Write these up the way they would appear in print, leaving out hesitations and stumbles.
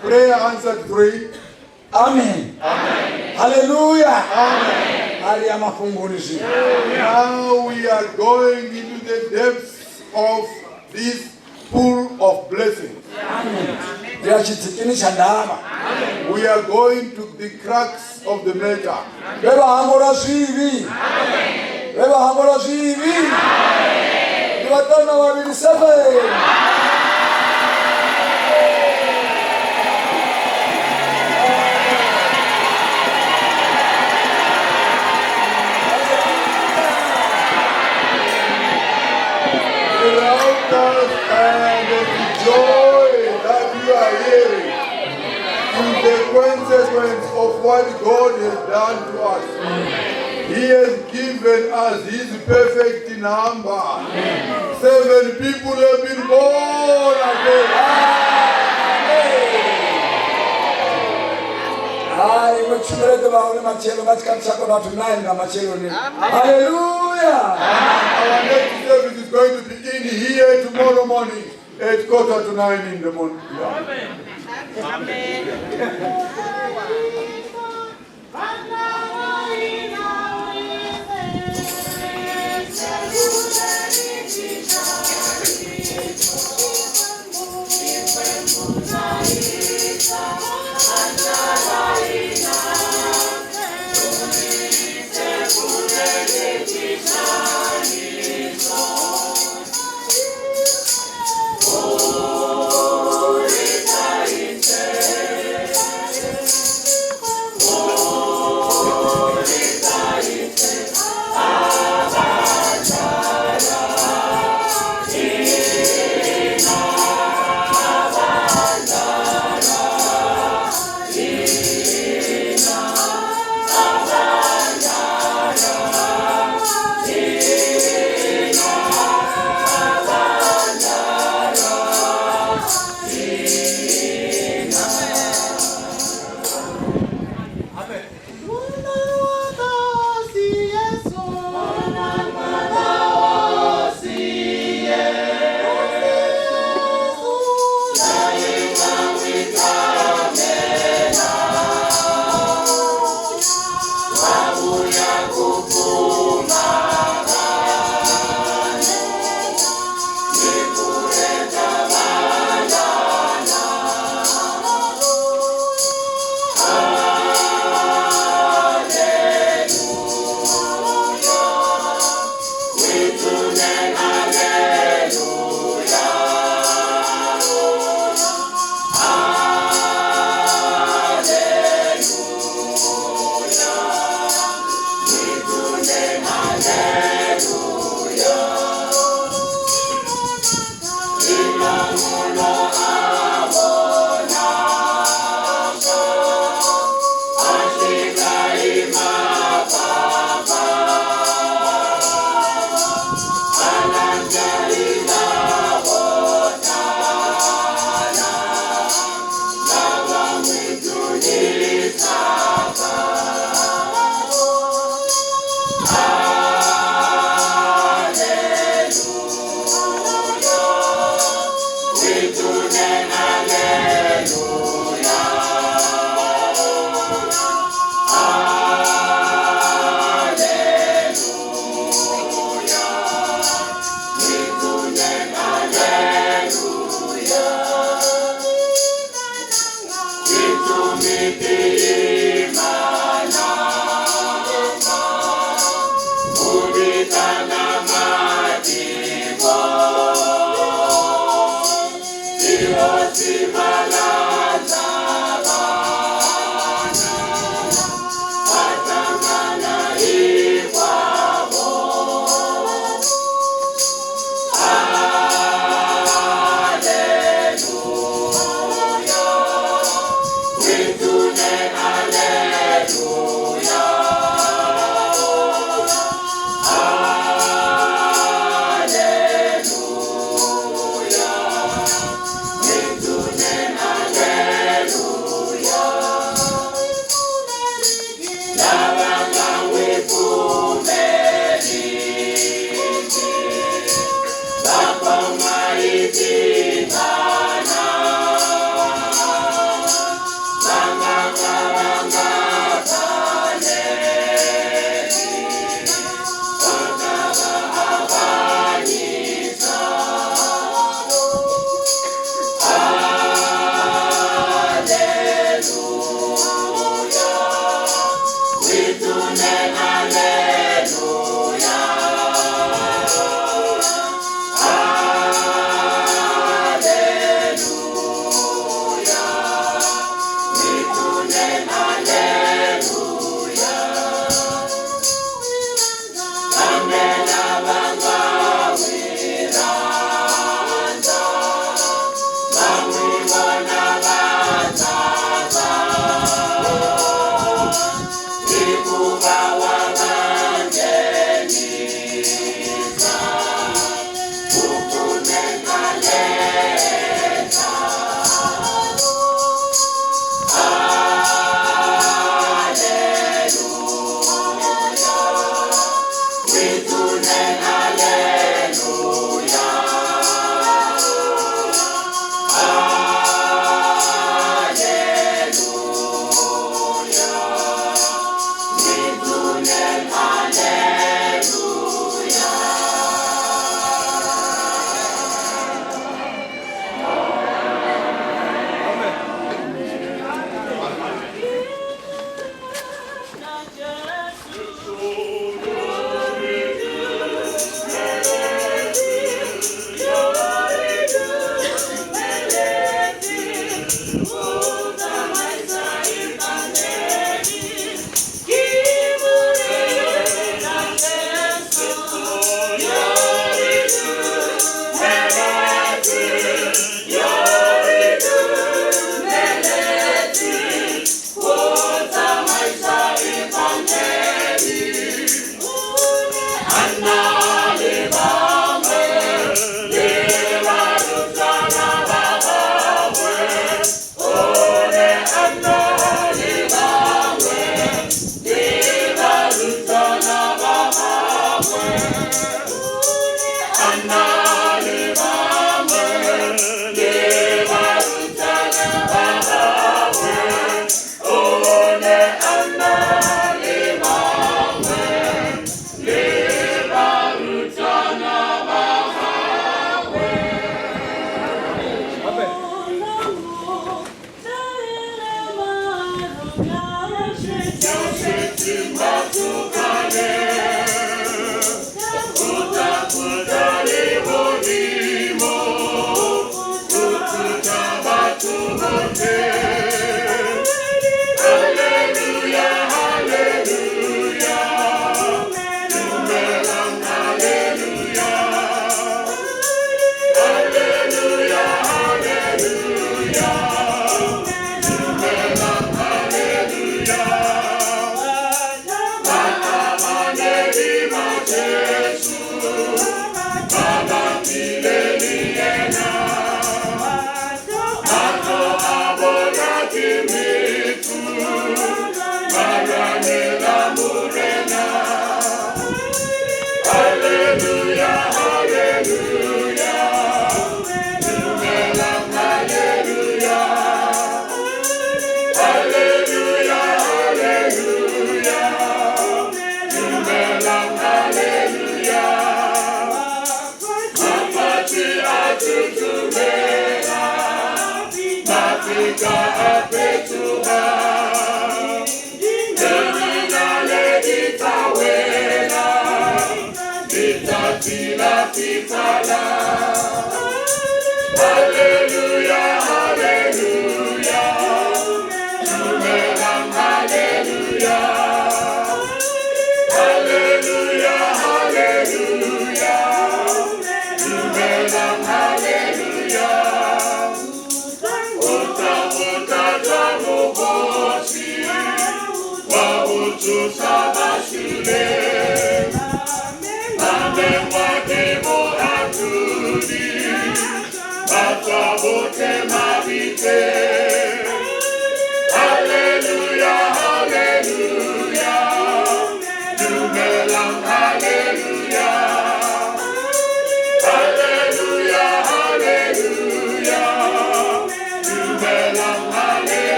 Prayer answered 3. Amen. Amen. Hallelujah. Amen. Now we are going into the depths of this pool of blessings. Amen. We are going to the cracks of the matter. And the joy that you are hearing is the consequence of what God has done to us. He has given us His perfect number. 7 people have been born again. Hallelujah. Our next service is going to begin here tomorrow morning at 8:45 in the morning. Amen. Amen.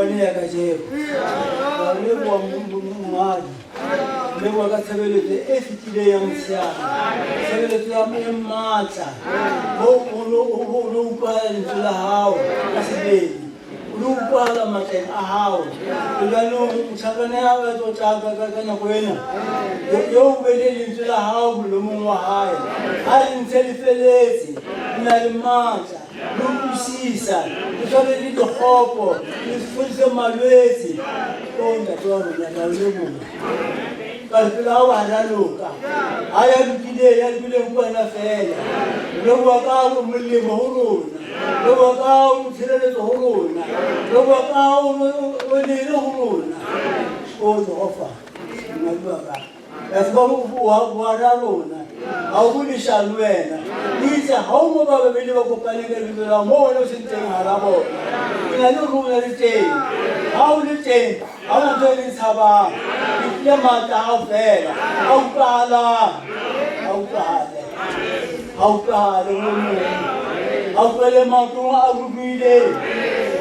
Company yakajeko. Lebo Mungu mwaji. Lebo akasebeleze efitile yamsiana. Sebeleze yamemata. Ulupala ntula hao asibeli. Ulupala maten ahao. Ulano mchakane hawa tochaka kana kwena. Yo beleli ntula hao bulumu wa haya. Ali ntelifelezi nalimata. Lukusisa, kusole lito hopo, lusifundise malwezi. Konda tuwa mwana ulemungu. Kalipila hawa hanaluka. Haya lukile mkwana fela. Lugu wakao mlimo huruna. Lugu wakao mtirelezo huruna. Lugu wakao ulilo huruna. Konda hofa. Mwaluka. Yasibabu wararuna. Aukulisha lwena. Nisa haumo baba bili wakukalinga lula mo no sintenga harabo. Ina luruna liteni. Au liteni. Au ntoni saba. Ifya mata au fela. Au kala. Au kala mumu. Au kale matunga agubile.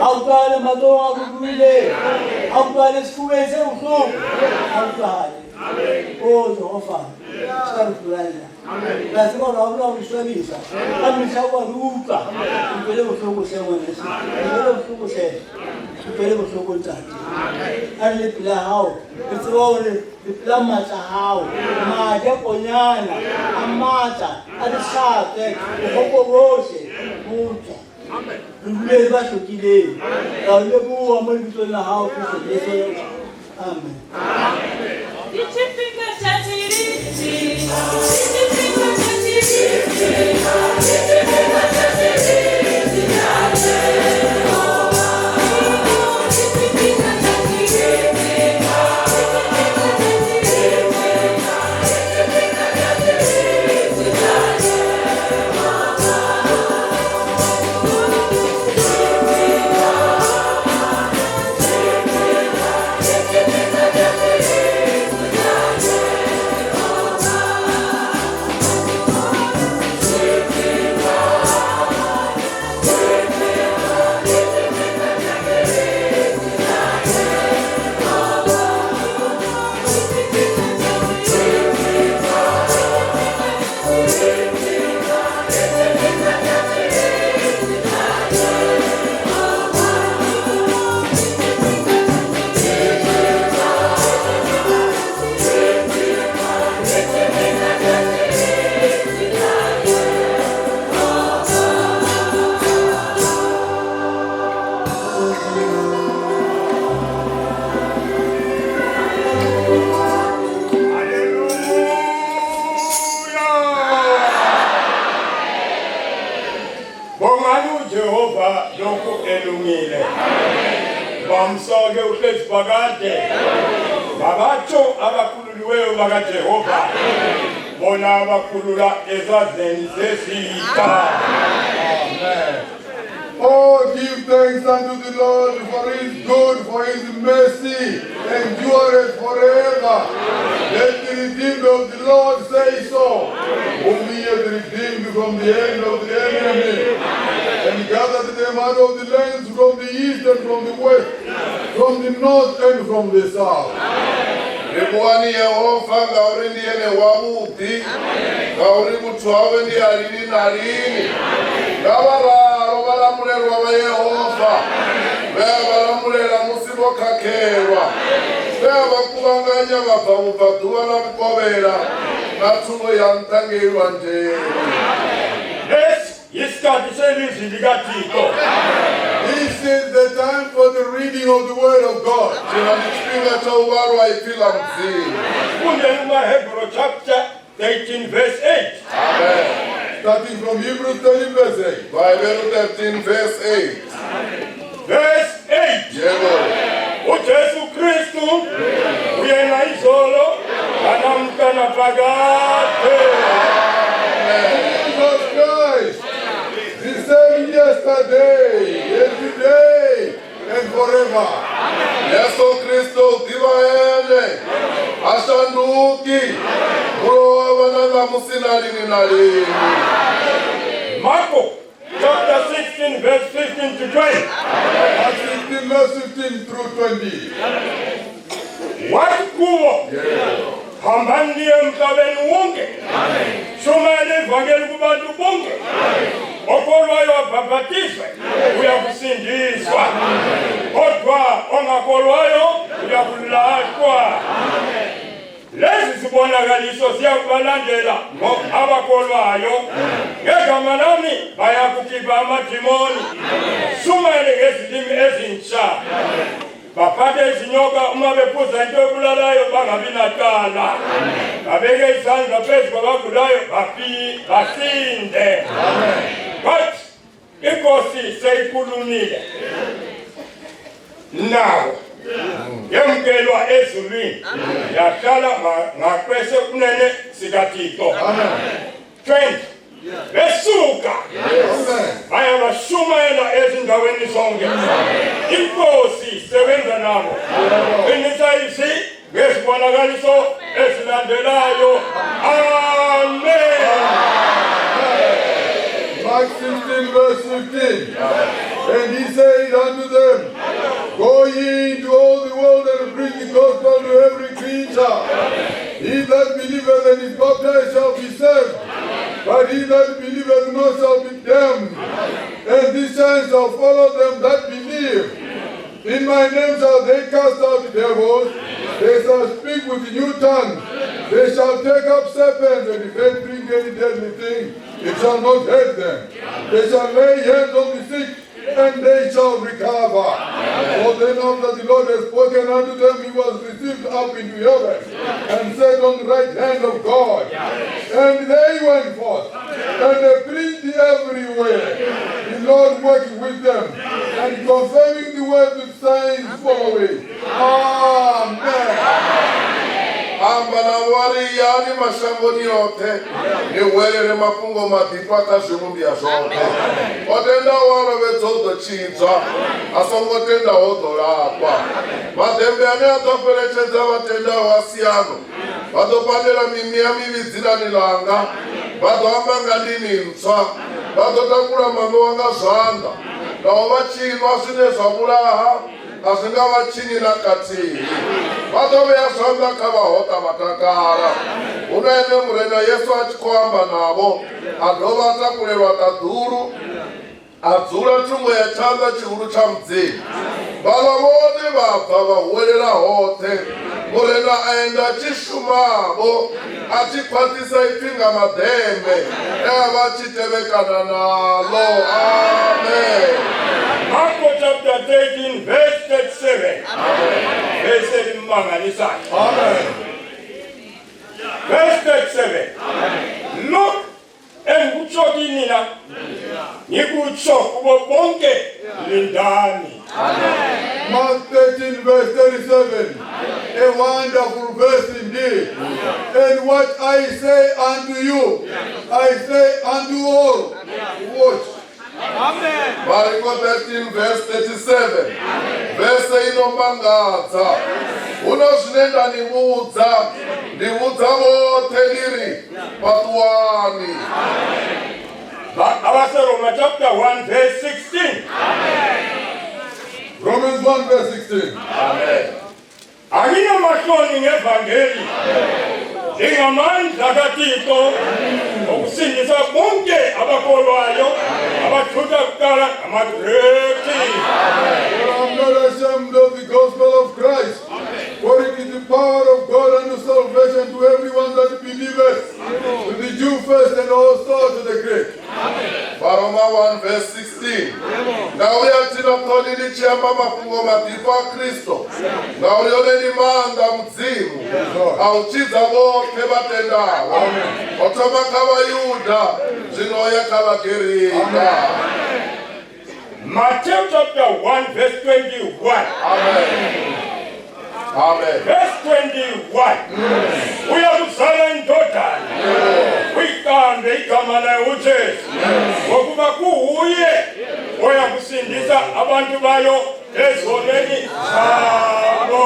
Au kale matunga agubile. Au kale skuweze uso. Au kale. Oh Jehovah. Sarfulana. Lazima unaona umshwabisha. Ameshawa ruka. Mpele msoko sema nesi. Mpele msoko sema. Mpele msoko tati. Ale pila hao. Itsore pila mata hao. Maja konyana. Amata. Adisate. Ukoko roshe. Muta. Mbele basho kile. Kale buwa mwito na hao kuseso. Amen. Bamsoge uhlezi phakade. Babatsho abakhululiweyo baka Jehova. Bona abakhulula ezazeni zesitha. Amen. Oh, give thanks unto the Lord for his good, for his mercy endureth forever. Let the redeemed of the Lord say so, whom he has redeemed from the hand of the enemy, and gathered them out of the lands from the east and from the west, from the north and from the south. Rebwani Yehova ngauri ndiye wamudi, ngauri mutwawe ndi alini nalini. Ngabararo baramulelwa wa Yehova, baramulelwa musibo kakerwa, bakubanganya bava mu baduwa na mukobera, natumo yantangelwa nje. This is the time for the reading of the word of God. Chapter 13 verse 8. Amen. Starting from Hebrews 13 verse 8. Bible 13 verse 8. Verse 8. Ujesu Kristu uyena izolo anamkana phakade. Jesus Christ, the same yesterday, today, and forever. Yesu Kristo divaele ashanduki mulowana na musinalini nalini. Marko chapter 16 16 verse 15 to 20. Acts 16 verse 15 through 20. Wathi kubo, hambani niye emhlabeni wonke. Shumeni ivangeli kubantu bonke. Okholwayo abhaphathizwe uyakusindiswa. Kodwa ongakholwayo uyakulahlwa. Lezi zibonakaliso siyakubalandela abakholwayo. Ngegama lami bayakukhipha amadimoni. Shumeni ngezilimi ezintsha. Baphathe izinyoka uma bephuza into ebulalayo bangabi nacala. Babeke izandla phezu kwabagulayo basinde. But inkosi seyikhulumile nawo yamkelwa ezulwini yahlala ngakwese kunene sikaThixo. 20 besuka bayabashumayela ezindaweni zonke. Inkosi sebenza nabo. Qinisa isi ngesibonakaliso esilandelayo. Amen. Mark 16 verse 15. And he said unto them, Go ye into all the world and preach the gospel to every creature. He that believeth and is baptized shall be saved, but he that believeth not shall be damned. And these signs shall follow them that believe. In my name shall they cast out devils. They shall speak with new tongues. They shall take up serpents, and if they drink any deadly thing, it shall not hurt them. They shall lay hands on the sick, and they shall recover. For then after the Lord had spoken unto them, he was received up into heaven, and sat on the right hand of God. And they went forth, and they preached everywhere, the Lord working with them, and confirming the word with signs following. Amen. Ambana wari yani mashangoni yote niwelele mafungo matipu akazvimumbia zote otenda wara vetsodzo chitsva asongotenda wodorapwa madhembe ane atoperecedza vatenda wasiyano vatopanera mimiya mividziranilanga vatohamba ngandimi ntsva vatotakura mambo wanga zvanda navo vachinwa zvine zvavulaha asingavachinina katiri vatoveya zvanda kavahota vatakara unaene murena Yesu achikwamba navo adovatakurerwa tadhuru adzura tumwe yachanda chihuru cha mudzini vava vone vabva vahuwerera hote murena aenda achishumavo achikwatisa ipinga madhembe evachitevekana nalo. Amen. Mark chapter 13 verse 37. Verse limanganisayo. Verse 37. Look engikutsho kini na ngikutsho kubo bonke lindani. Mark 13 verse 37. A wonderful verse indeed. And what I say unto you, I say unto all. Watch. Marko 13 verse 37. Verse inomangadza. Unozvinenda nimudza. Nimudza vote liri patuwani. Roma chapter 1 verse 16. Romans 1 verse 16. Akina mahloni ngevangeli. Ingamandla kaThixo ukusindisa bonke abakholwayo abathutha kuqala amaGreki. For I am not ashamed of the gospel of Christ, for it is the power of God unto salvation to everyone that believeth, to the Jew first and also to the Greek. Roma 1 verse 16. Ngauya tinokoni lichiamba mafungo matifu a Kristo. Ngaurione nimanda mudzimu. Auchidza vote vatendawo. Otoma kavaYuda zvinoya kavaGerika. Matthew chapter 1 verse 21. Amen. Verse 21. Uyakuzala indodana. Uyiqambe igama layo uJesu. Ngokuba kuye oyakusindisa abantu bayo ezonweni zabo.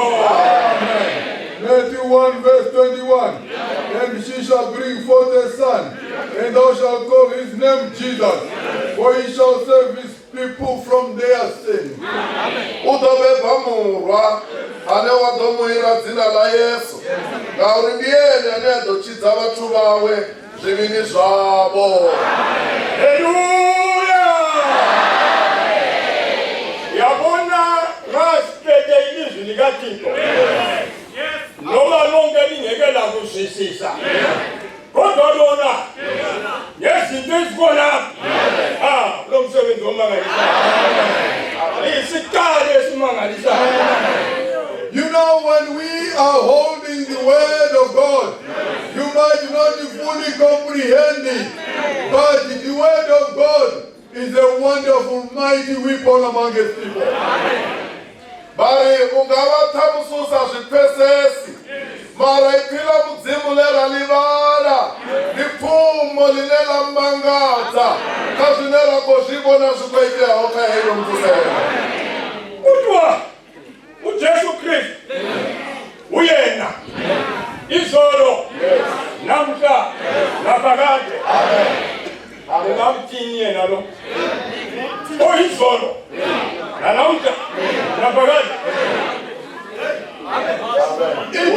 Matthew 1 verse 21. And she shall bring forth a son, and thou shalt call his name Jesus, for he shall save his people from their sin. Udobeba murwa ane wadomuira dzina la Yesu. Ngauri ndiyeni ane adochidza vathu vawe zvivini zvavo. Haleluya! Yabona raspete ilizwi likaThixo. Noma lonke lingeke lakuzwisisa. Kodwa lona yezinto ezikhona lo msebenzi omangalisayo. Isiqalo esimangalisayo. You know, when we are holding the word of God, you might not fully comprehend it, but the word of God is a wonderful, mighty weapon among His people. Bari ungavathamususa zvipesesi mara iphila mudzimu lera livala lipfumo line la mangadza ka zwine ra khou zwi vhona zwi khou iteaho kha heyo mvusela. Kuthiwa uJesu Kristu uyena izolo namhla naphakade. Amen. Yena lo oyizolo namhla naphakade. It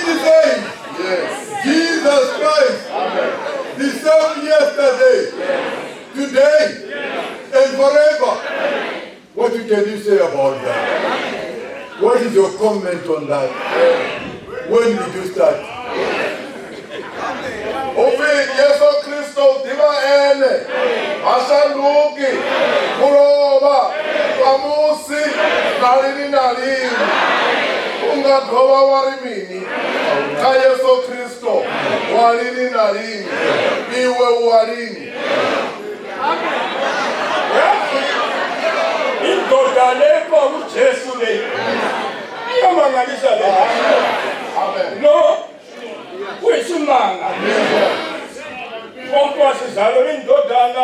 is saying, Jesus Christ, the same yesterday, today, and forever. What can you say about that? What is your comment on that? When did you start? Ufi Yesu Kristo diva ene ashanduki kulova pamusi nalini ungadova warimini ka Yesu Kristo walini nalini iwe walini. Indoda lepo uJesu le iyamangalisa le. Amen. No uyisimanga. Konke wasizalo indodana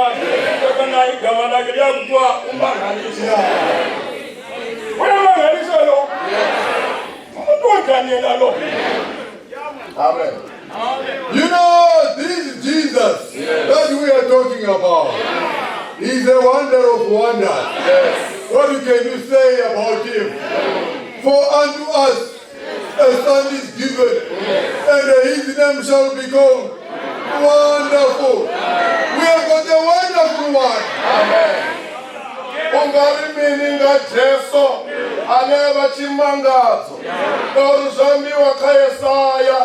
igama lakhe liyakuthiwa umangalisa. Uyamangalisa lo. Umuntu onjani yena lo? Amen. You know, this is Jesus that we are talking about. He's a wonder of wonders. Yes. What can you say about him? For unto us a son is given, and his name shall be called Wonderful. We have got a wonderful one. Amen. Ungarimini nga Jesu aneva chimangadzo uri zvambiwa kha Yesaya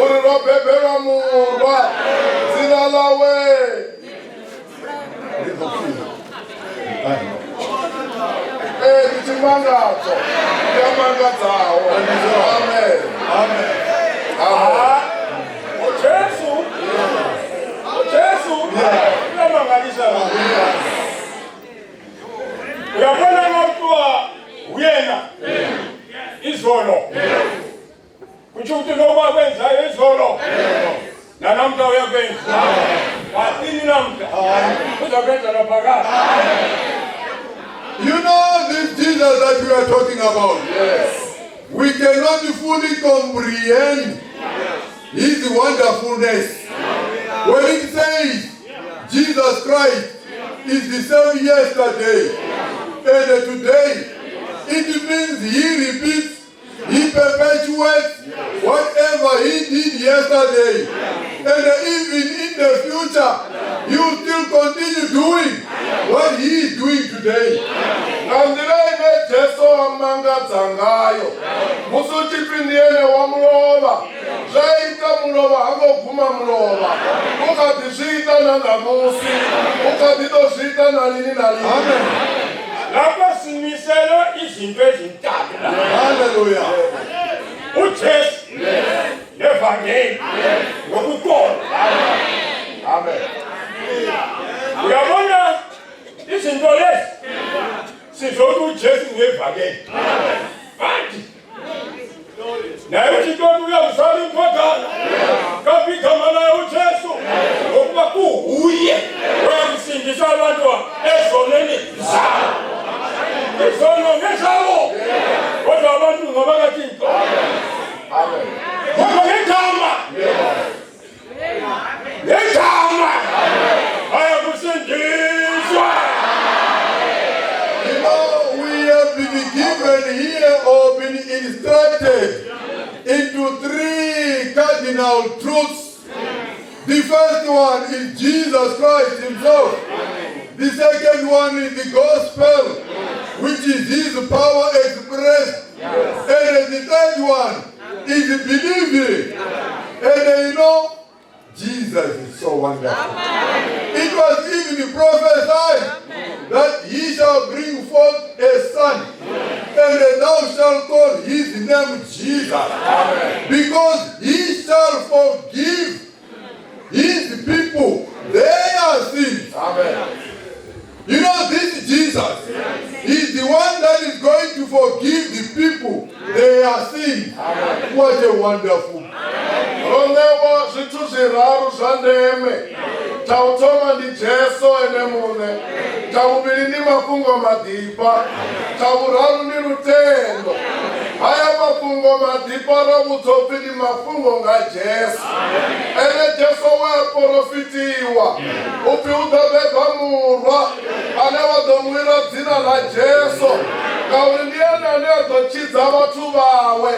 uri robhebhera murwa dzina lawe ndi chimangadzo yamangadzawo. Amen. Amen. uJesu uyamangalisa lo. Uyabona ngokuthiwa uyena izolo. Kutsho ukuthi noma kwenzayo izolo nanamhla uyakwenza. Wathini namhla uzakwenza naphakade. You know this Jesus that we are talking about. Yes. We cannot fully comprehend his wonderfulness. When it says Jesus Christ is the same yesterday and today, it means he repeats, he perpetuates whatever he did yesterday. And even in the future, he will still continue doing what he is doing today. Ngandilene Jesu wamangadza ngayo musutipindiyene wamulova zvaita mulova hangoguma mulova ukadzisvita nandamusi ukadzitosvita nalini nalini. Amen. Lapha simiselo izinto ezintathu la. Hallelujah. uJesu nevangeli ngokuqonda. Amen. Uyabona izinto lezi sizothi uJesu nevangeli. Kanti naye uThixo uyazala indodana kaphi igama laye uJesu ngokuba kuye oyamsindisa abantu ezonweni zabo. Izono ngezawo kodwa abantu ngabakaThixo. Amen. Kodwa ngegama can hear or be instructed into three cardinal truths. The first one is Jesus Christ himself. The second one is the gospel, which is his power expressed. And the third one is believing. And Jesus is so wonderful. It was even prophesied that he shall bring forth a son, and thou shalt call his name Jesus, because he shall forgive his people their sins. This Jesus is the one that is going to forgive the people their sins. What a wonderful. Ronewa zwithu zwiraru zwa ndeme. Tsha u thoma ndi Jesu ene muṋe. Tsha vhuvhili ndi mafhungo madipa. Tsha vhuraru ndi lutendo. Haya mafhungo madipa ro vhudzwa upfi ndi mafhungo nga Jesu. Ene Jesu we a porofitiwa upfi u ḓo beba murwa ane wa ḓo mu ira dzina ḽa Jesu, ngauri ndi ene ane a ḓo tshidza vhathu vawe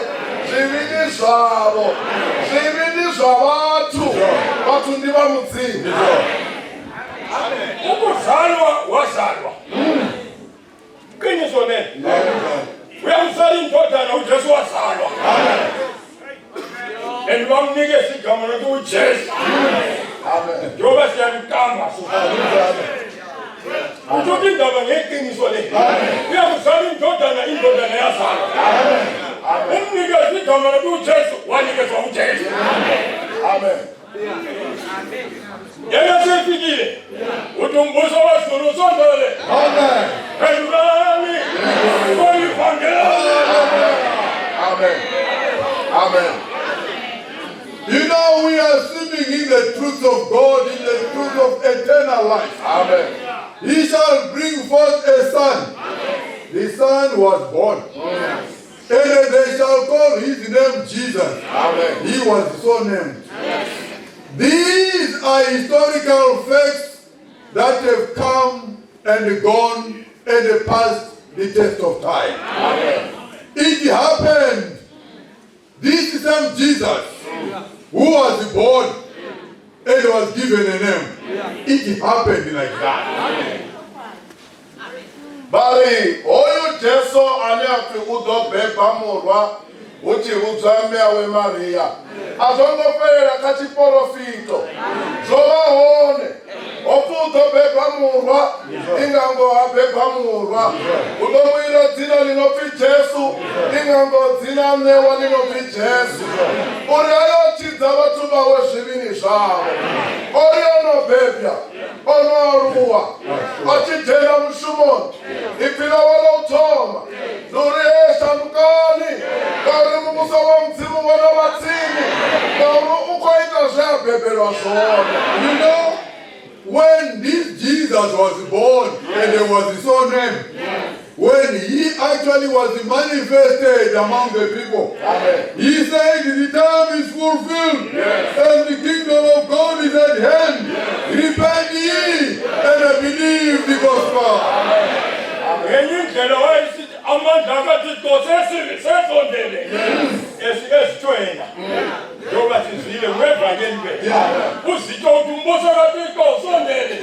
zwivhili zwavho. Zwivhili zwa vhathu ndi vha mudzimu. Ukuzalwa wazalwa. Qiniso ne. Uyamzala indodana uJesu wazalwa. And bamnike igama lokuthi uJesu. Njengoba siyamqamba uthi indaba ngeqiniso le. Uyamzala indodana yazalwa. Umnike igama lokuthi uJesu wanikezwa uJesu. Amen. Yena sefikile. Uthi umbuso wazulu sondele. Amen. Phendulani. Amen. Amen. We are swimming in the truth of God, in the truth of eternal life. Amen. He shall bring forth a son. The son was born. And they shall call his name Jesus. Amen. He was so named. These are historical facts that have come and gone and passed the test of time. Amen. It happened. This same Jesus who was born and was given a name. It happened like that. Bari oyu Jesu ane afi u ḓo beba murwa hu tshi vhudzwa mmeawe Maria. A zwo ngo fhelela kha tshiporofito. Zwo vha hone. Hopfi u ḓo beba murwa, i nga ngoho ha beba murwa. U ḓo mu ira dzina ḽi no pfi Jesu, i nga ngoho dzina ṋewa ḽi no pfi Jesu. Uri ayo tshidza vhathu vhawe zwivhili zwavho. Ori ono bebya, ono aluwa, a tshi dzhena mushumoni. Ipfi ḽawe ḽa u thoma ndi uri shandukani, ngauri muvhuso wa mudzimu wo no vha tsini, ngauri u khou ita zwe a bebelwa zwone. When this Jesus was born and there was his own name, when he actually was manifested among the people, he said the time is fulfilled and the kingdom of God is at hand. Repent ye and believe the gospel. Amandla kaThixo sesondele. Esithoyena. Njengoba sizile ngevangeli ke. Uzitho ukuthi umbuso kaThixo sondele.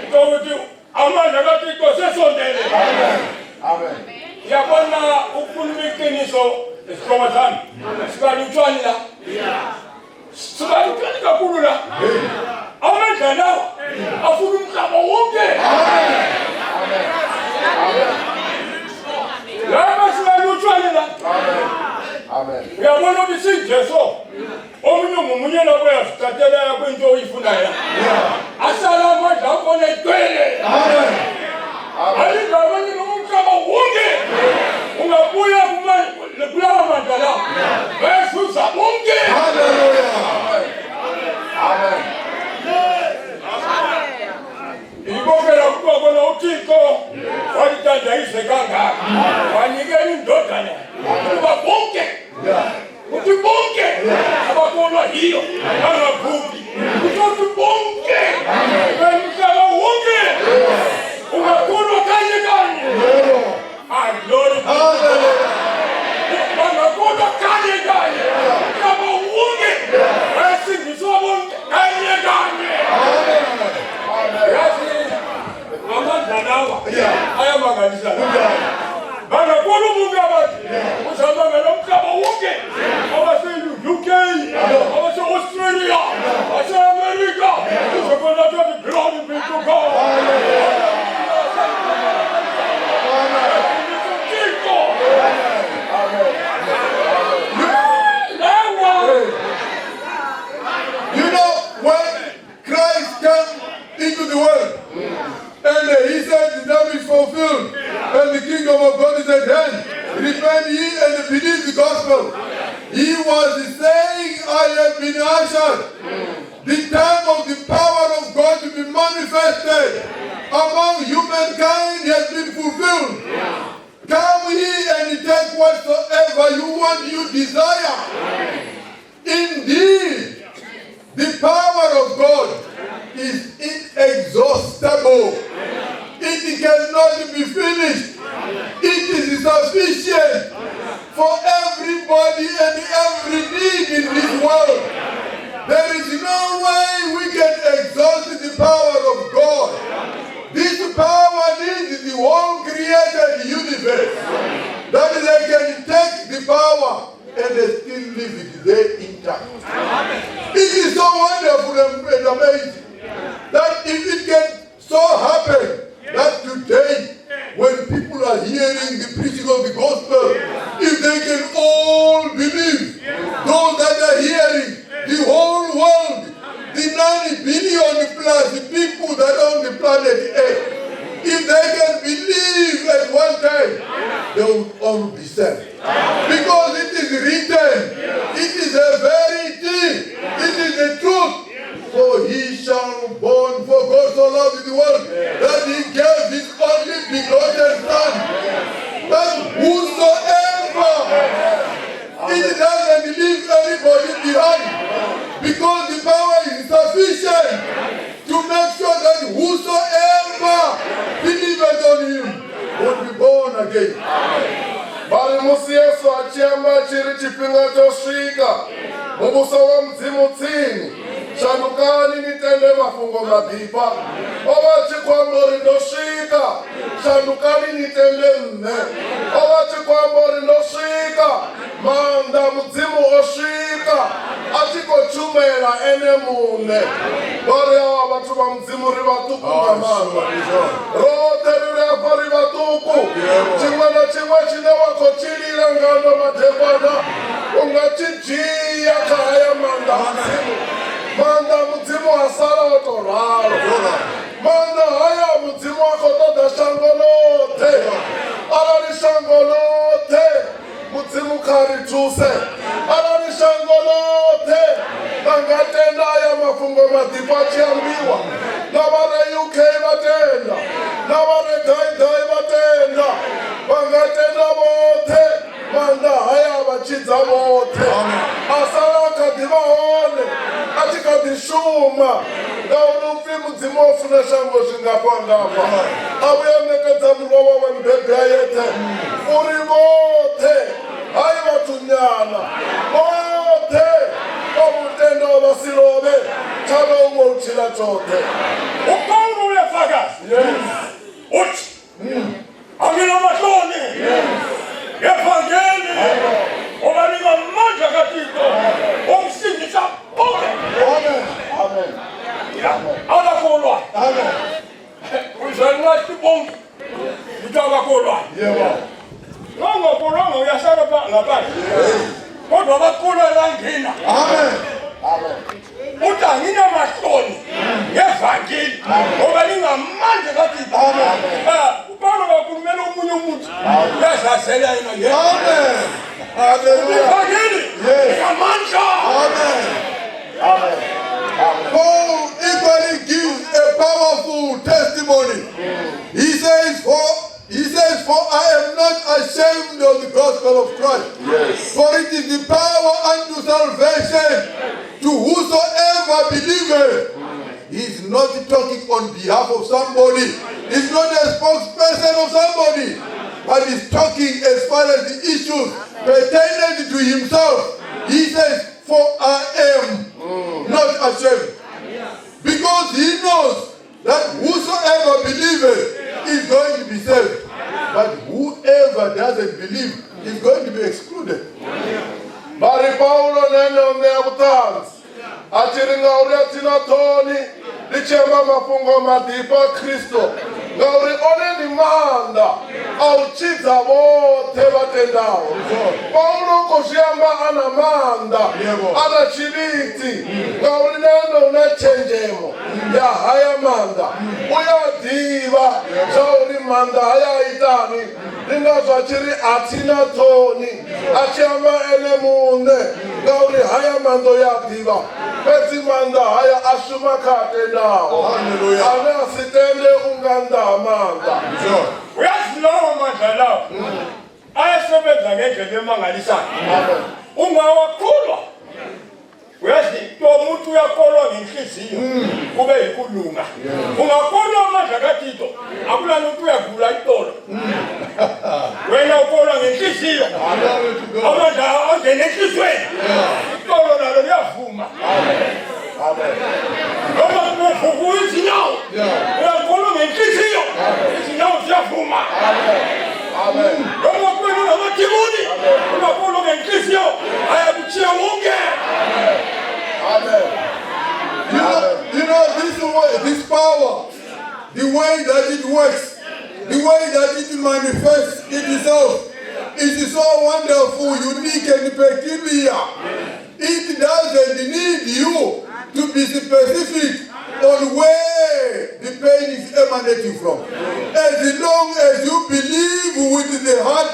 Ukuthi amandla kaThixo sesondele. Amen. Yabona ukukhuluma iqiniso esihloko sami. Sibalutshwana la. Sibalutshwana kakhulu la. Amandla lawa afuna umhlaba wonke. Amen. Uyabona ukuthi sinjesu omunye ngumunye lokho uyasithathela kwinto oyifunayo. Asala amandla akhona egcwele. Amen. Alingabani nomhlaba wonke. Ungabuya kulawa mandla la. Besuza wonke. Hallelujah. Amen. Ibongela ukubona uThixo walidandayise kangaka. Wanikela indodana. Kuba bonke. Uthi bonke abakolwa yiyo bangaphuphi. Uthi bonke. Umhlaba wonke. Ungakolwa kanye kanye. Glory. Hallelujah. Baganisa. Banakulu Mungu abati. Usamba ngalo mhlaba wonke. Abase UK, abase Australia, abase America. Usabona that glory be to God. You know, when Christ came into the world, and he said the time is fulfilled, and the kingdom of God is at hand. Repent ye and believe the gospel. He was saying, I have been ushered. The time of the power of God to be manifested among humankind has been fulfilled. Come ye and take whatsoever you want, you desire. Indeed, the power of God is inexhaustible. It cannot be finished. It is sufficient for everybody and every need in this world. There is no way we can exhaust the power of God. This power needs the whole created universe. That is, they can take the power and they still leave it there intact. It is so wonderful and amazing that if it can so happen that today, when people are hearing the preaching of the gospel, if they can all believe, those that are hearing, the whole world, the 9 billion plus people that are on the planet Earth, if they can believe at one time, they will all be saved. Because it is written, it is a verity, it is the truth. For he shall born, for God so loved the world, that he gave his only begotten Son, that whosoever, it doesn't leave anybody behind, because the power is sufficient to make sure that whosoever believeth on him will be born again. Bali musi Yesu achiamba chiri chipinga chosvika mubuso wa mzimu tsini shandukani nitende mafungo madipa ovachi kwambori ndosvika shandukani nitende mne ovachi kwambori ndosvika manda mudzimu osvika achikochumela ene mune vari ava vatu va mudzimu ri vatuku ngamanga rote riri apa ri vatuku chimwe na chimwe chine vakochilila ngano madekwana ungachijiya kaya manda mudzimu manda mudzimu asala otoralo manda haya mudzimu akotoda shangolote alali shangolote mudzimu karituse alali shangolote vangatenda aya mafungo madipa achiambiwa navare UK vatenda navare daidai vatenda vangatenda vote manda haya vachidza vote asala akadivaone achikadishuma ngaunupfi mudzimu ofuna shango zvingapangapa auyanekedza murova wembebhayete uri vote hai vatunyana vote omutenda wavasilove chavomwe uchila chote Upaulu uyafakazi. Uthi. Amina mahloni. Evangeli. Obanika amandla kaThixo. Umsindisa bonke. Amen. Akakholwa. Uzanqathi bonke. Akakholwa. Yebo. Ngakholwanga uyasala ngaphandle. Kodwa abakholwa bangena. Amen. Uthi anginamahloni ngevangeli ngoba lingamandla kaThixo. Ubalo kakhulumela omunye umuntu yazazela yena Amen. Hallelujah. evangeli ngamandla. Amen. Paul equally gives a powerful testimony. He says, for I am not ashamed of the gospel of Christ. Yes. For it is the power unto salvation to whosoever believeth. He is not talking on behalf of somebody. He's not a spokesperson of somebody. But he's talking as far as the issues pertaining to himself. He says, for I am not ashamed. Because he knows that whosoever believeth is going to be saved. whoever doesn't believe is going to be excluded. Mari Paulo nene onea butanzi. Achiri ngauri atina toni. Lichema mafungo madipa Kristo. Ngauri one ni manda. Auchita wote batendao. Paulo koshiamba ana manda. Ana chibiti. Ngauri nene unachenjemo. Ya haya manda. Uya diva. Zauri manda haya itani. Linga chiri atina toni. Achama elemunde. Ngauri haya mando ya diva. Peti manda haya ashuma kate nao. Hallelujah. Ane asitende unganda manda. Uyasilawo manda lawo. Ayasebenza ngendlela emangalisayo. Ungawakholwa. Uyazi umuntu uyakholwa ngenhliziyo kube yikulunga. Ungakholwa amandla kaThixo akula umuntu uyagula itolo. Wena ukholwa ngenhliziyo. Amandla angene enhlizweni. Itolo nalo liyavuma. Amen. Noma uvuka izinyawo. Uyakholwa ngenhliziyo. Izinyawo ziyavuma. Amen. Noma kwena namadimoni. Ungakholwa ngenhliziyo ayakuchiya wonke. Amen. You know this power, the way that it works, the way that it manifests itself, it is so wonderful, unique and peculiar. It doesn't need you to be specific on where the pain is emanating from. As long as you believe with the heart,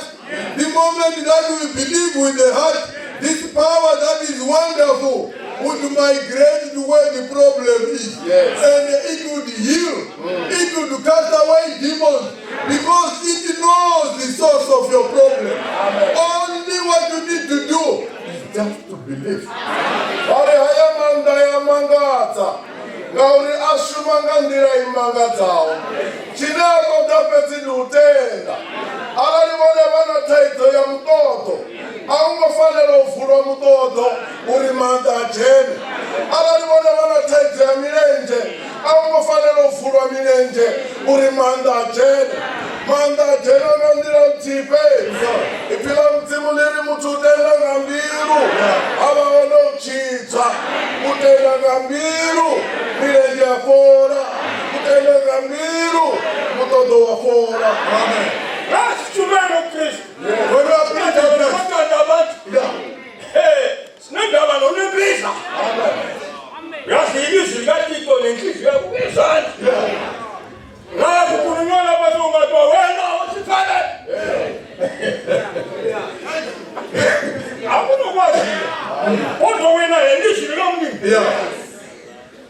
the moment that you believe with the heart, this power that is wonderful would migrate to where the problem is. Yes. And it would heal. It would cast away demons because it knows the source of your problem. Amen. Only what you need to do is just to believe. Ari haya manda ya mangata. Ngauri ashumanga ndira imangatao. Chinako dapeti nutenda. Alali wale wana taito ya mtoto. Aungo fanelo ufuro mtoto. Uri manda jene. Alali wale wana taito ya milenje. Aungo fanelo ufuro milenje. Uri manda jene. Manda jene ngandira mtipe. Ipila mtimuliri mutudela ngambiru. Aba ono chita. Mutela ngambiru. Milenje afora. Mutela ngambiru. Mutodo afora. Amen. That's to man of Christ. When you are preaching this, Sinagaba nolibisa. Yasi ilizwi kaThixo nenhliziyo yakubizana. Ngabe kukhulunywa labazungu bathi wena usifane. Akunokwazi. Kodwa wena nelizwi lomnini.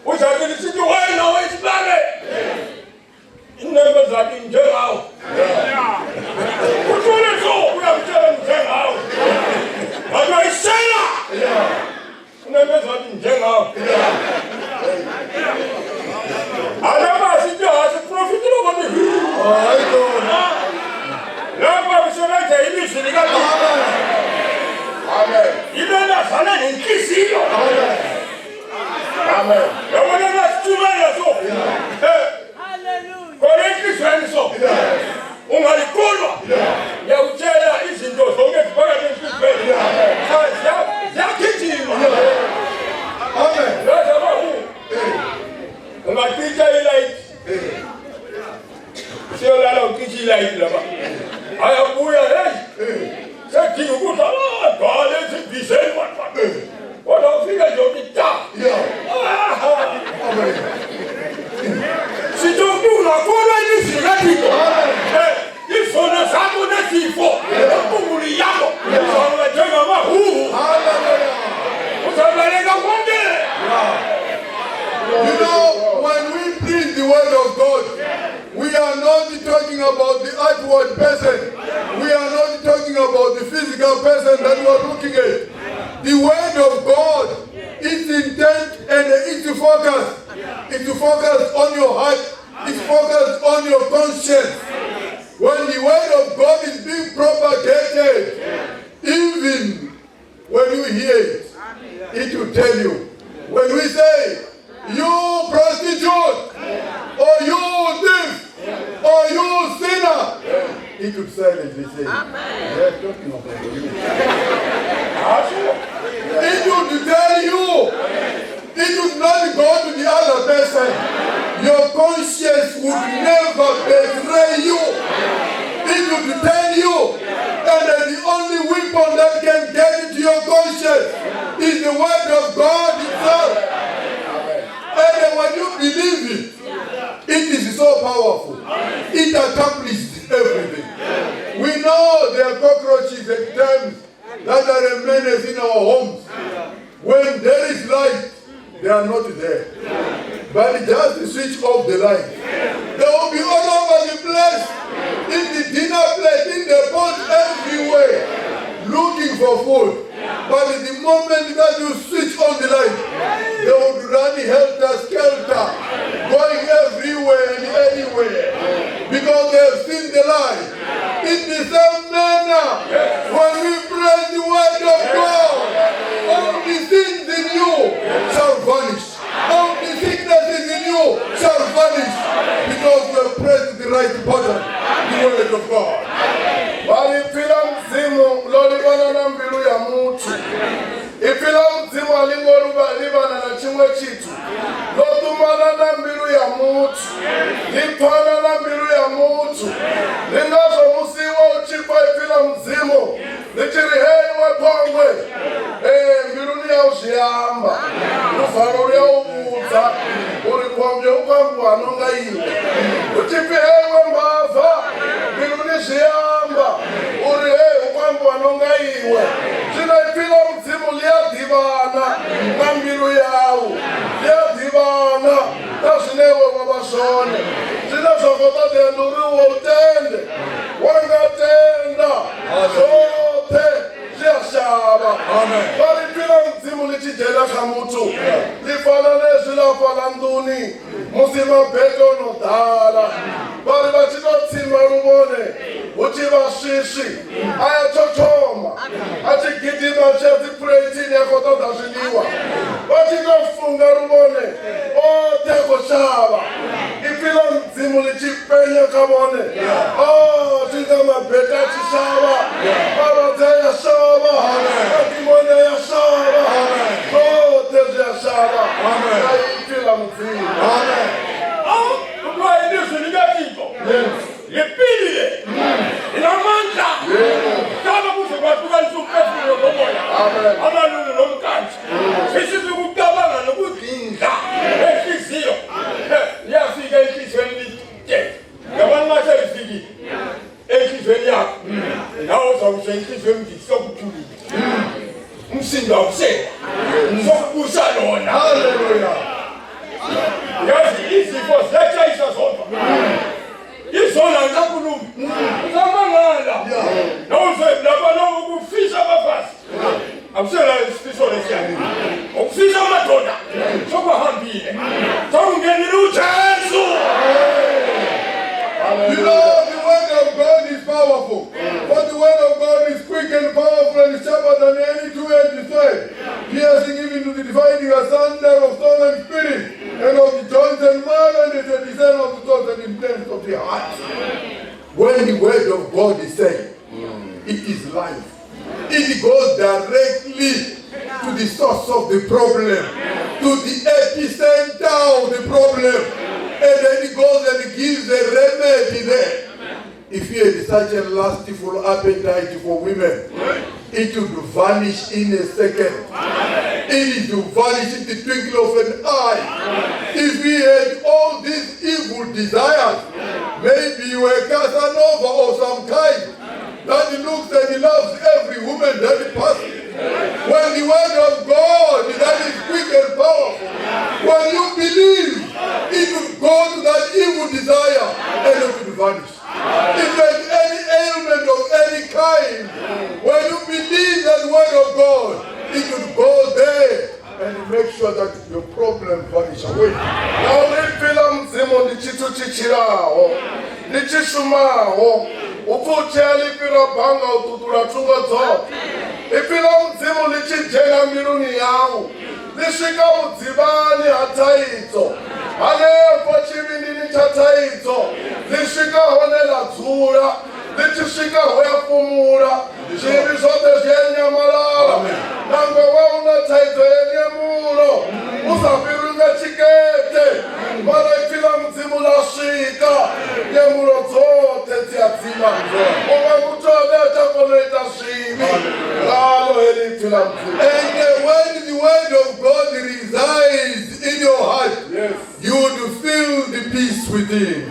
Uzathi lisithi wena wesifane. Inebe zathi njengawo. Kuthule so uyamtshela njengawo. Kodwa isela. Inebe zathi njengawo. Alaba sithi asiprofiti lokho. Lapha kusebenza ilizwi likaThixo. Amen. Ibona sana nenhliziyo. Amen. Yabona nasithumela so. Hallelujah. Kolekhisweni so. Ungalikholwa. Ngiyakutshela izinto zonke ziphakathi enhliziyweni. Ziyagijima. Amen. Lazabahu. Ungacica ilight. Siyolala ucica ilight lapha. Ayabuya hey. Sekudinga ukuthi abadala ezibizeni bafana. Kodwa ufika nje uthi ta. Amen. Sithi ungakholwa ilizwi likaThixo. Izona zakho nezifo. Impumuli yakho. Uzaba njengamahuhu. Uzabaleka konke. You know, when we preach the word of God, we are not talking about the outward person. We are not talking about the physical person that we are looking at. The word of God, its intent and its focus. It's focused on your heart. It's focused on your conscience. When the word of God is being propagated, even when you hear it, it will tell you. When we say, you prostitute, or you thief, or you sinner, it would silently say, they're talking about you. It would tell you. It would not go to the other person. Your conscience would never betray you. It would tell you. And the only weapon that can get into your conscience is the word of God itself. And when you believe it, it is so powerful. It accomplishes everything. We know there are cockroaches at times that are a menace in our homes. When there is light, they are not there. But just switch off the light. They will be all over the place. In the dinner plate, in the pot, everywhere. Looking for food. But the moment that you switch on the light, they will run helter-skelter, going everywhere and anywhere. Because they have seen the light. In the same manner, when we praise the word of God, all the things in you shall vanish. All the sicknesses in you shall vanish. Because you have pressed the right button, the word of God. Walipila mzimu lolibana na mbilu ya mutu. Ipila mzimu alingoruba libana na chimwe chitu. Lotumana na mbilu ya mutu. Lipana na mbilu ya mutu. Lingazo musiwa uchipa ipila mzimu. Lichiriheni wepongwe. Mbilu ni ya ushiyamba. Ufano ya ubuza. Ulikwambia ukambu anonga iwe. Uchipihewe mbava. Mbilu ni shiyamba. Ukwambu anonga iwe. Zina ipila mzimu liadhibana. Na mbilu yawu. Liadhibana. Tashinewe wabashone. Zina sokota tenduriwe utende. Wangatenda. Zote. Ziyashaba. Walipila mzimu lichijela kamutu. Lifana nezila fala nduni. Musima beto nodala. Bari bachino tsima rubone. Uchiva shishi. Aya chochoma. Achi gidima chezi preitini ya koto dashiniwa. Bachino funga rubone. Teko shaba. Ipila mzimu lichipenya kabone. Chizama beta chishaba. Barate ya shaba. Akimone ya shaba. Tezi ya shaba. Ipila mzimu. Kwa ilisi negativo. Lepile. Inamanda. Kama kuze kwa tukalisukesi lomoya. Amalungu lomkanchi. Sisi tukukabana nokuzinda. Ekizio. Yafika ekizweni nite. Yabana masefiki. Ekizweni yako. Nawo zawusha ekizweni ndisokuthuli. Msinda usela. Sokubusa lona. Hallelujah. Yazi izifo ziyatshayisa zodwa. Izona nkakhuluma. Uzamangala. Nawuzebulabana ukufisa abafazi. Akusela isifiso lesiyani. Ukufisa amadoda. Sokuhambile. Sokungenile uJesu. You know the word of God is powerful. For the word of God is quick and powerful and sharper than any two-edged sword, piercing even to the dividing asunder of soul and spirit, and of the joints and marrow, and the discern of the thoughts and intents of the heart. When the word of God is said, it is life. It goes directly to the source of the problem, to the epicenter of the problem. And then he goes and gives a remedy there. If you had such a lustful appetite for women, it would vanish in a second. It would vanish in the twinkle of an eye. If we had all these evil desires, maybe you were Casanova or some kind that looks and he loves every woman that passes. When the word of God that is quick and powerful, when you believe, it will go to that evil desire and it will vanish. If there's any ailment of any kind, when you believe that word of God, it will go there and make sure that your problem vanish away. Now lipila mzimu lichitu chichiraho. Lichishumaho. Upuche lipila banga ututula chunga zote. Ipila mzimu lichijena miluni yao. Lishika mzibani hataito. Alefo chibindini chataito. Lishika honela zura. lichisvika huyafumura, zvivi zvote zvenyamalala. Nangwe wauna taidzo yenyemuno, usafirunga chikete. Maraitira mudzimu lasvika, nyemuno dzote dziadzima. Ukamutone achakonoita zvivi. Ngalo helitira mudzimu. And when the word of God resides in your heart, you would feel the peace within.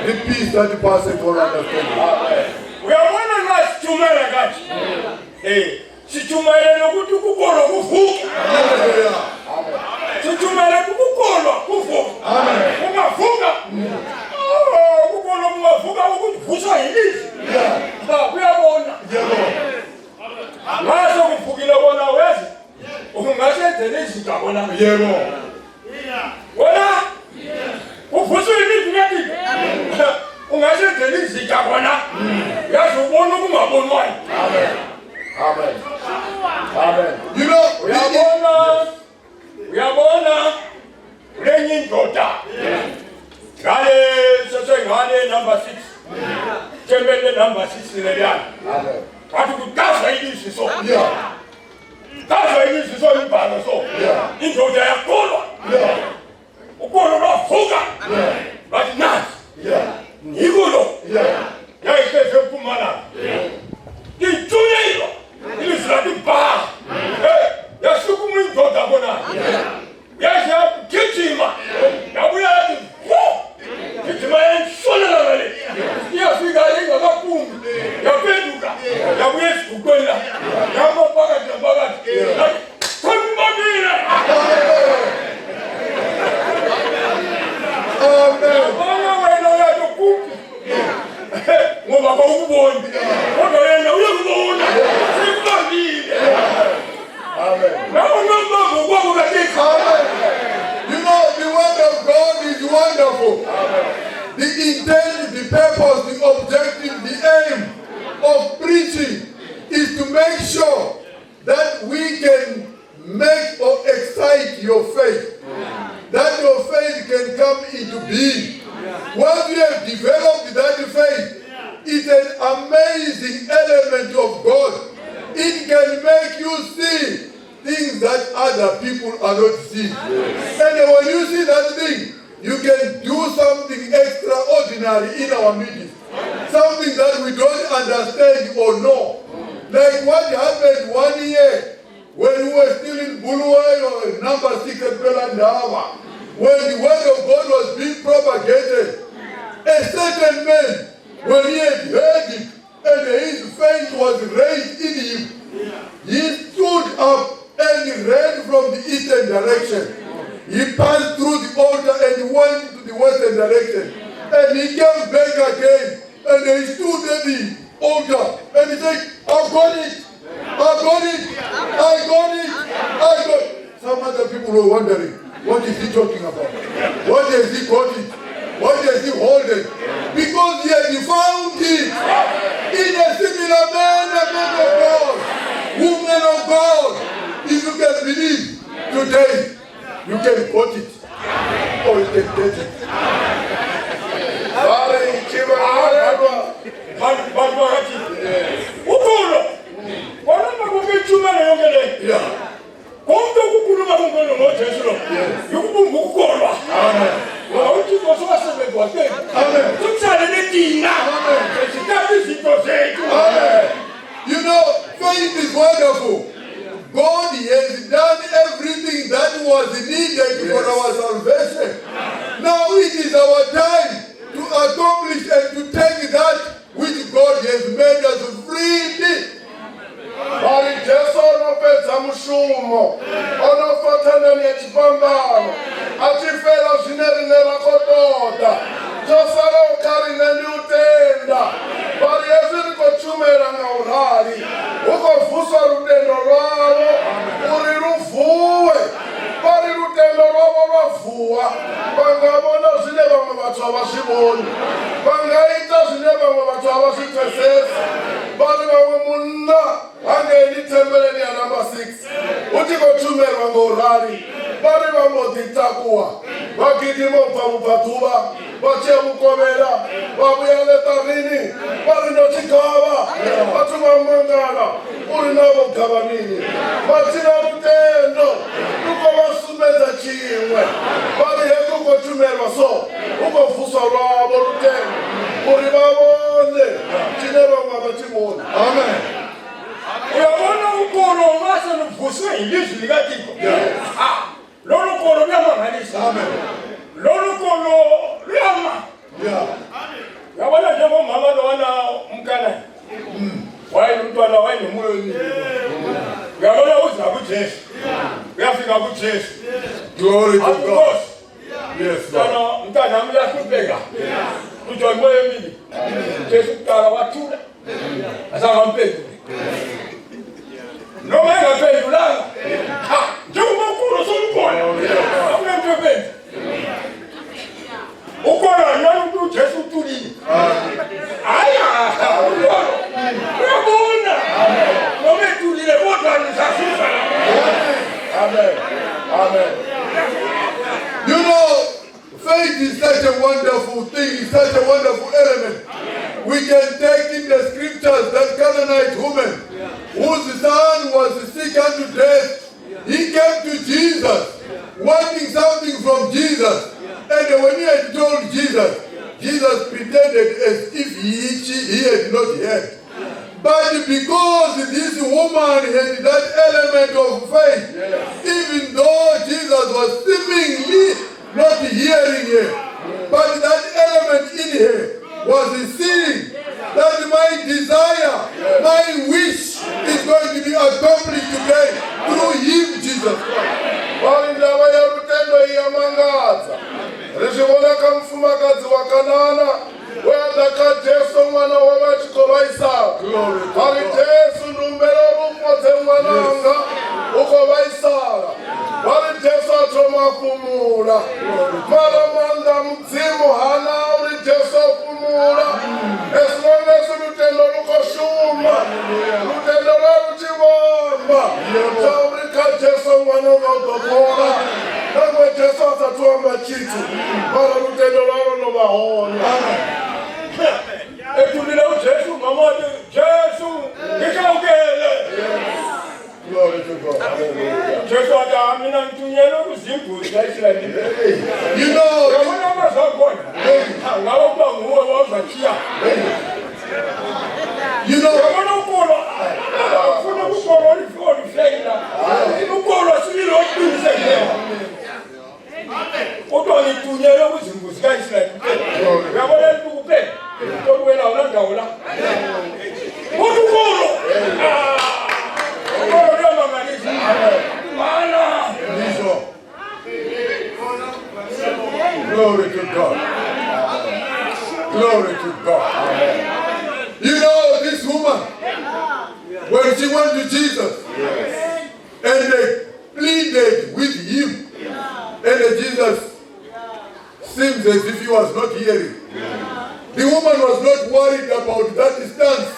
The peace that passes all understanding. Uyabona nasi chumela kathi. Sichumela nokuthi ukukholwa kuvuka. Sichumela ukukholwa kuvuka. Ungavuka. Ukukholwa kungavuka ukuthi vuswa yilizwi. Uyabona. Mase kuvukile bona wezi. Ungasenzela izinto bona. Yebo. Wena. Uvuswa yilizwi ngathi. Ungasenzela izinto bona. Yazi ubona ukungabonwayo. Amen. Amen. You know, uyabona lenye indoda ngale sesengane number 6 tembele number 6 leliyana athi kudazwa ilizwi so dazwa ilizwi so imbalo so indoda yakholwa ukholwa lwavuka bathi nasi yikulo yayihleze eMpumalanga ithunyelwa ilizwi lathi bha yasukuma indoda bona yasha gijima yabuya yathi gijima yanshonela ngale iyafika ingakaphumi yaphenduka yabuya esiguqweni yamapakati naphakathi khulumamile. Amen. Wena uyathi kuphi ngoba awukuboni kodwa yena uyakubona sikubambile. Amen. You know, the word of God is wonderful. The intent, the purpose, the objective, the aim of preaching is to make sure that we can make or excite your faith. That your faith can come into being. Once you have developed that faith, it's an amazing element of God. It can make you see things that other people are not seeing. And when you see that thing, you can do something extraordinary in our meetings. Something that we don't understand or know. Like what happened 1 year when we were still in Buluwayo or number 6 at Belandava. When the word of God was being propagated, a certain man, when he had heard it, and his faith was raised in him, he stood up and ran from the eastern direction. He passed through the altar and went to the western direction. And he came back again, and he stood at the altar, and he said, I got it, I got it, I got it, I got it. Some other people were wondering, what is he talking about? What has he got it? What does he hold it? Because he had found it in a similar man of God, woman of God. If you can believe today, you can quote it or you can get it. You know, faith is wonderful. God has done everything that was needed for our salvation. Now it is our time to accomplish and to take that which God has made us freely. Bari Jesu onopedza mushumo, onofatana nechipambano, achifera zvinerine rakododa, tosara ukarine neutenda. Bari Yesu rikochumera ngaurari, ukovhuswa rutendo rwavo, uri ruvhuwe. Bari rutendo rwavo rwavhuwa, vangavona zvine vamwe vatu havazviboni, vangaita zvine vamwe vatu havazvipesesi. Bari vamwe munna hangendi tembeleni yanamba 6 utikochumerwa ngaurari. Bari vamodhitakuwa vagidimo kubva mubvatuva vachemukovera vabuya letarini. Bari ndochika mangala uri navo gavanini matina lutendo luko vasumedza chimwe vari heko kotumerwa so ukovhuswa rwavo lutendo uri vavone tine vamwe vachivona. Amen. Uyabona ukolo ungasenivuswe yilizwi likaThixo. Lolu kolo luyamangalisa. Lolu kolo luyama. Yabona njengomama lona umkana. Wayemntwana wayenemoya emibi. Uyabona uza kuJesu. Uyafika kuJesu. Glory to God. Yes, Lord. Mntana wami uyahlupheka. Ujoy moya emibi. Jesu kuqala wathula. Asangamphenduli. Noma engaphendulanga. Njengoba ukhulu solukhona. Akunento ephendula. Ukhona nani uJesu uthulile. Uyabona. Noma ethulile kodwa nisasusa. Amen. Amen. You know, faith is such a wonderful thing, it's such a wonderful element. We can take in the scriptures that Canaanite woman, whose son was sick unto death, he came to Jesus, wanting something from Jesus. And when he had told Jesus, Jesus pretended as if he had not heard. But because this woman had that element of faith, even though Jesus was seemingly not hearing her, but that element in her was seeing that my desire, my wish is going to be accomplished today through him, Jesus Christ. Ndava ya lutendo iyamangadza richivonaka mufumakazi wa Kanana wayadaka Jesu mwana wavachiko vaisaka ari Jesu ndumbero rufodze mwananga uko vaisaka vari Jesu atomafumula mara manda mudzimu hana uri Jesu afumula esilongesu lutendo lukoshuma lutendo rwaruchivamba chaurika Jesu mwana vaudopora namwe Jesu asatuamba chitu mara lutendo rwaro novahona. Etulile uJesu mamade Jesu ngikawukele. Glory to God. Hallelujah. Jesu ata mina ntunyelo kuzimbuzi kaIsraeli. You know, Yabona abazakona. Ngawo kuba nguwe wazathiya. you know, Yabona ukolo. Ufuna ukolo olifeyila. Ukolo silo oqinisekile. Kodwa ngitunyelo kuzimbuzi kaIsraeli. Yabona ukuphela. Kodwa wena unandawo la. Ukolo. Glory to God. Glory to God. You know, this woman, when she went to Jesus, and they pleaded with him, and Jesus seems as if he was not hearing. The woman was not worried about that stance,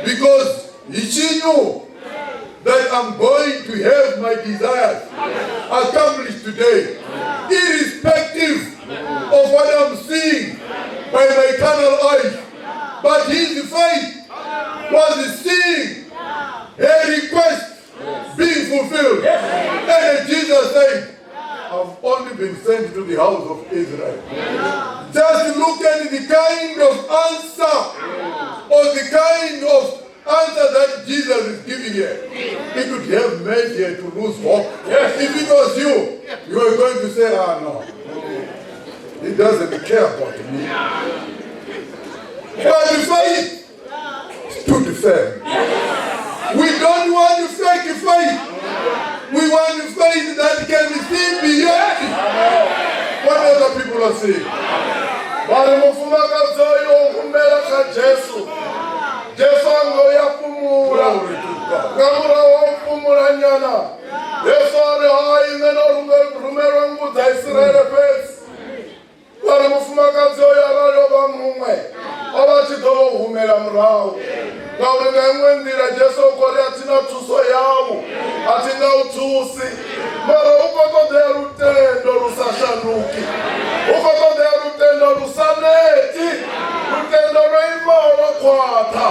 because she knew that I'm going to have my desires accomplished today, irrespective of what I'm seeing by my carnal eyes. But his faith was seeing her request being fulfilled. And Jesus said, I've only been sent to the house of Israel. Just look at the kind of answer, or the kind of answer that Jesus is giving here. He could have made her to lose hope. Yes. If it was you were going to say, no, he doesn't care about me. But the faith stood firm. We don't want to fake faith. We want the faith that can see beyond what other people are saying. Vari mufumakazi oyo kumela ka Jesu. Jesu angoyafumula. Ngamura wafumula nyana. Yesu ari hayi ngeno rumero ngudza Israeli fesi. Vari mufumakazi oyo aralova mumwe. Avachidolo humela murahu. Ngauri ngemwe ndira Jesu ukori atina tuso yawo. Atina utusi. Mara ukokodea rutendo rusashanuki. Ukokodea rutendo rusaneti. Rutendo reimoro kwata.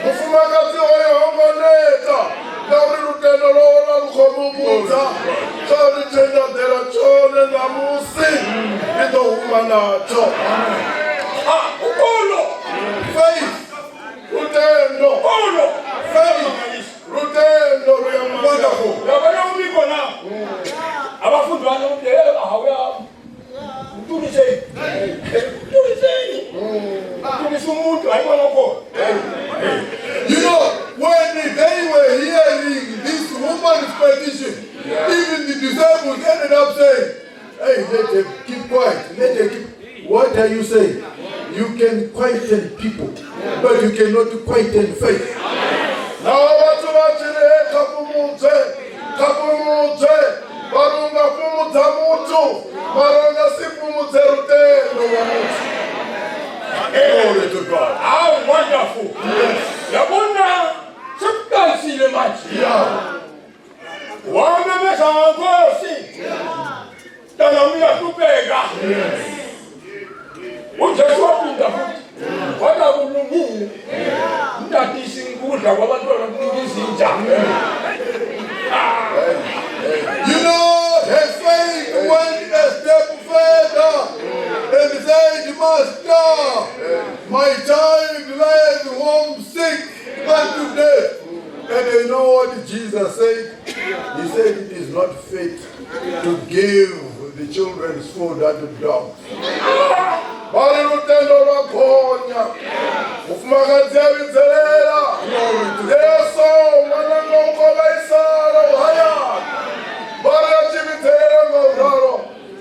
mufumakadzi hoyo hongo neta ngauri lutendo lwola lukhomubudza tshauri tendadela tshone namusi ndi ḓo huma natsho. Ukolo Faith, lutendo, faith, lutendo luyamandla. yabona umbiko na abafundi banomdela awuya utuliseni tulisa umuntu ayibona khona. You know, when they were hearing this woman's petition, even the disciples ended up saying, hey, let them keep quiet. Let them keep. What are you saying? You can quieten people, but you cannot quieten faith. Nawo bathu bachile kapumudze barunga pumudza muthu barunga sipumudze lutendo lwa muthu. Glory to God. How wonderful. Yabona sikukansile manje. Wamemeza ngosi. Tanamia tupeka. Ujesu wapinda futhi. Wada kulungile. Mtatisi ngudla kwabantwana kuningizinja. You know, his faith went a step further and said, Master, my child lies homesick unto death. And you know what Jesus said? He said it is not fit to give the children's food unto dogs. Bali lutendo lwagonya mufumakadzi abidzelela Yesu mwana ngokola isara uhayana bali achibidzelela ngoraro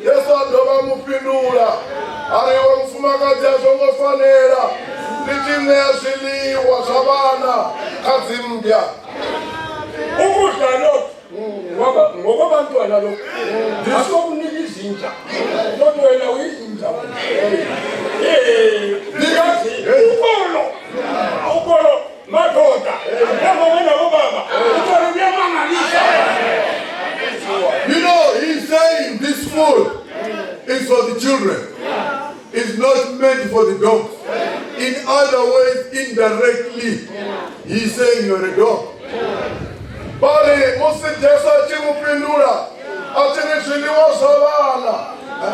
Yesu adoba mupindula ariwe mufumakadzi azongofanira ndichine zviliwa zvavana kadzimbya Ukudla lokho ngokobantwana lokho asokunika izinja kodwa wena uyizinja. Ukolo madoda yabona bobaba ukolo kuyamangalisa. You know, he's saying this food is for the children. It's not meant for the dogs. In other ways, indirectly, he's saying you're a dog. bali musi Jesu achimupindula achini zviliwa zvavana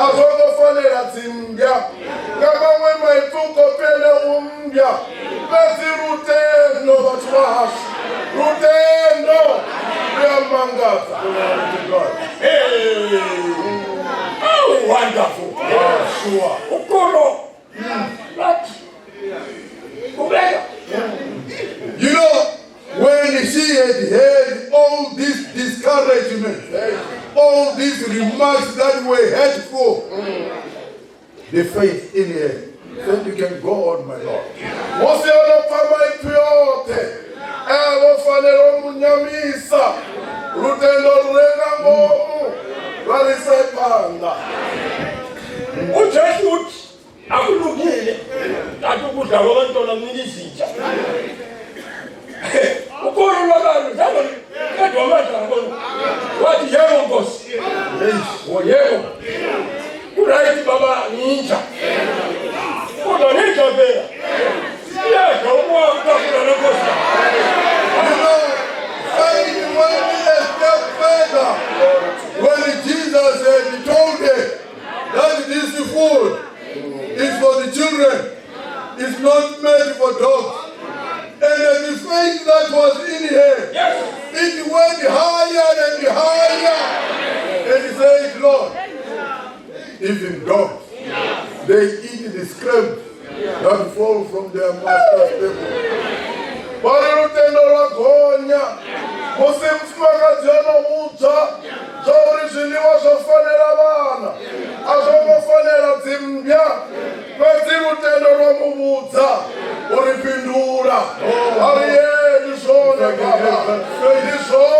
azongofanira dzimbya ngamamwe maituko pene umbya bedzi lutendo vathu vahasha lutendo luyamangadza. Oh, wonderful. Sure. Ukolo. You know, when she had heard all this discouragement, all these remarks that were hurtful, the faith in her said, you can go on, my Lord. Musi anopfama itu yote vofanira umunyamisa lutendo lurenga ngomu lwalisepanda. Ujesu uthi akulungile ngathi ukudla kwabantwana kunika izinja. Ukolo lwakalo zabo kade wamadla ngolo wathi yebo Nkosi. Yebo. Uright baba ninja. Kodwa ninja phela. Siyadla ukwakula noNkosi. You know, faith went a step further. When Jesus said, he told them that this food is for the children. It's not made for dogs. And the faith that was in her, it went higher and higher. And he said, Lord, even dogs, they eat the scraps that fall from their master's table. Bali lutendo lwagonya musi mufumakadzi anoudza zvauri zviliwa zvofanira vana azvongofanira dzimbya bedzi lutendo lwamuvudza uripindura ari ye ndizvone baba ndizvone